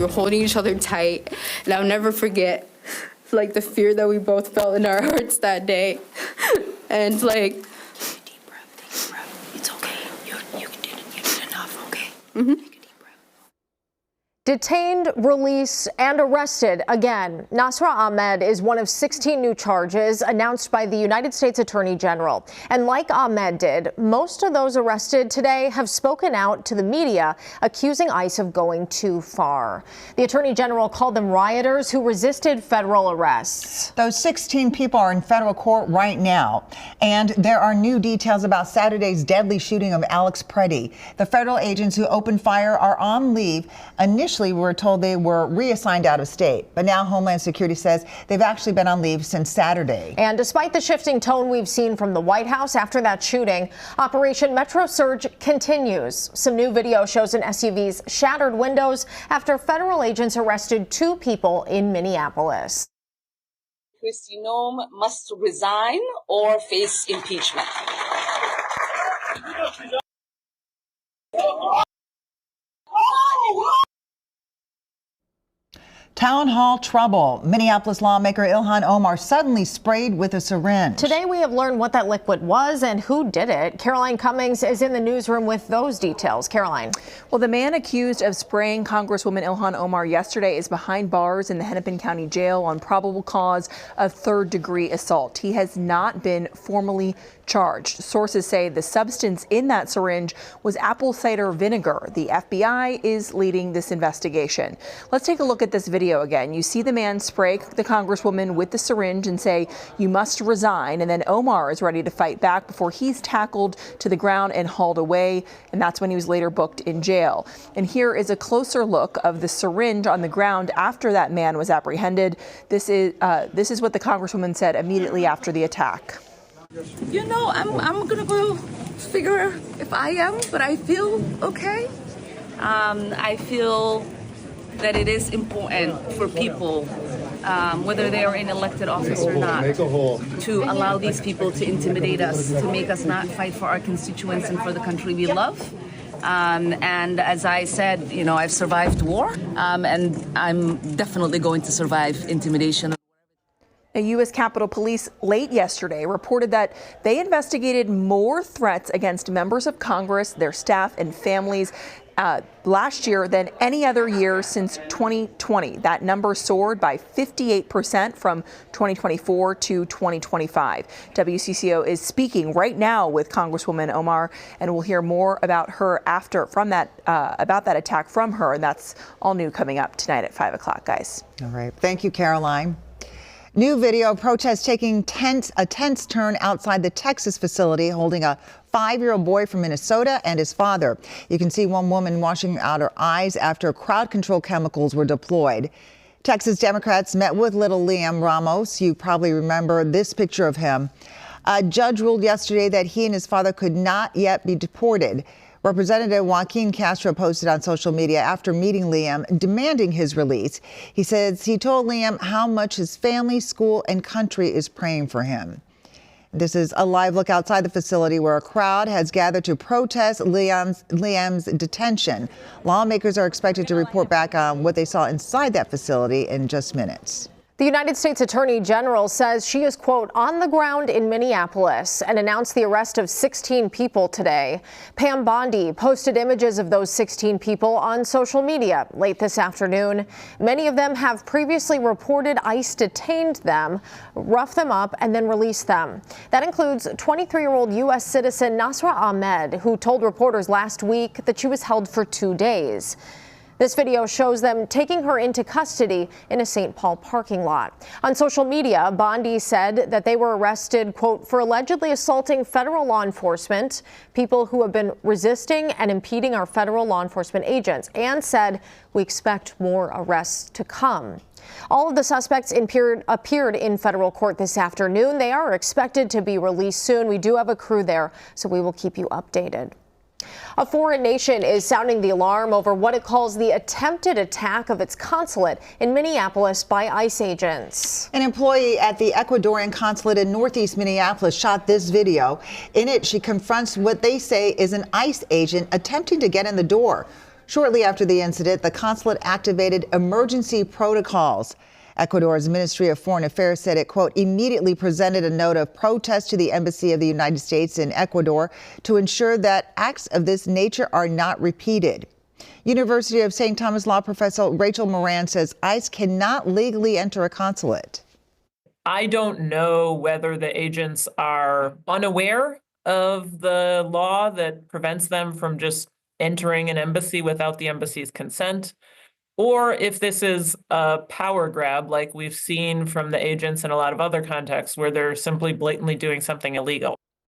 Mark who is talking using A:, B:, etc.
A: We were holding each other tight, and I'll never forget, like, the fear that we both felt in our hearts that day. And, like...
B: Deep breath. It's okay. You did enough, okay?
A: Mm-hmm.
C: Detained, released, and arrested again. Nasra Ahmed is one of 16 new charges announced by the United States Attorney General. And like Ahmed did, most of those arrested today have spoken out to the media, accusing ICE of going too far. The Attorney General called them rioters who resisted federal arrests.
D: Those 16 people are in federal court right now. And there are new details about Saturday's deadly shooting of Alex Pretti. The federal agents who opened fire are on leave. Initially, we were told they were reassigned out of state, but now Homeland Security says they've actually been on leave since Saturday.
C: And despite the shifting tone we've seen from the White House after that shooting, Operation Metro Surge continues. Some new video shows an SUV's shattered windows after federal agents arrested 2 people in Minneapolis.
E: Kristi Noem must resign or face impeachment.
D: Town hall trouble. Minneapolis lawmaker Ilhan Omar suddenly sprayed with a syringe.
C: Today we have learned what that liquid was and who did it. Caroline Cummings is in the newsroom with those details. Caroline.
F: Well, the man accused of spraying Congresswoman Ilhan Omar yesterday is behind bars in the Hennepin County Jail on probable cause of third-degree assault. He has not been formally charged. Sources say the substance in that syringe was apple cider vinegar. The FBI is leading this investigation. Let's take a look at this video again. You see the man spray the Congresswoman with the syringe and say, "You must resign." And then Omar is ready to fight back before he's tackled to the ground and hauled away. And that's when he was later booked in jail. And here is a closer look of the syringe on the ground after that man was apprehended. This is what the Congresswoman said immediately after the attack.
B: You know, I'm gonna go figure if I am, but I feel okay.
E: I feel that it is important for people, whether they are in elected office or not, to allow these people to intimidate us, to make us not fight for our constituents and for the country we love. And as I said, you know, I've survived war, and I'm definitely going to survive intimidation.
F: U.S. Capitol Police late yesterday reported that they investigated more threats against members of Congress, their staff, and families last year than any other year since 2020. That number soared by 58% from 2024 to 2025. WCCO is speaking right now with Congresswoman Omar, and we'll hear more about her about that attack from her. And that's all new coming up tonight at 5 o'clock, guys.
D: All right. Thank you, Caroline. New video of protests taking a tense turn outside the Texas facility holding a 5-year-old boy from Minnesota and his father. You can see one woman washing out her eyes after crowd control chemicals were deployed. Texas Democrats met with little Liam Ramos. You probably remember this picture of him. A judge ruled yesterday that he and his father could not yet be deported. Representative Joaquin Castro posted on social media after meeting Liam, demanding his release. He says he told Liam how much his family, school, and country is praying for him. This is a live look outside the facility where a crowd has gathered to protest Liam's detention. Lawmakers are expected to report back on what they saw inside that facility in just minutes.
C: The United States Attorney General says she is, quote, on the ground in Minneapolis and announced the arrest of 16 people today. Pam Bondi posted images of those 16 people on social media late this afternoon. Many of them have previously reported ICE detained them, roughed them up, and then released them. That includes 23-year-old U.S. citizen Nasra Ahmed, who told reporters last week that she was held for 2 days. This video shows them taking her into custody in a St. Paul parking lot. On social media, Bondi said that they were arrested, quote, for allegedly assaulting federal law enforcement, people who have been resisting and impeding our federal law enforcement agents, and said we expect more arrests to come. All of the suspects appeared in federal court this afternoon. They are expected to be released soon. We do have a crew there, so we will keep you updated. A foreign nation is sounding the alarm over what it calls the attempted attack of its consulate in Minneapolis by ICE agents.
D: An employee at the Ecuadorian consulate in northeast Minneapolis shot this video. In it, she confronts what they say is an ICE agent attempting to get in the door. Shortly after the incident, the consulate activated emergency protocols. Ecuador's Ministry of Foreign Affairs said it, quote, immediately presented a note of protest to the Embassy of the United States in Ecuador to ensure that acts of this nature are not repeated. University of St. Thomas law professor Rachel Moran says ICE cannot legally enter a consulate.
G: I don't know whether the agents are unaware of the law that prevents them from just entering an embassy without the embassy's consent, or if this is a power grab like we've seen from the agents in a lot of other contexts where they're simply blatantly doing something illegal.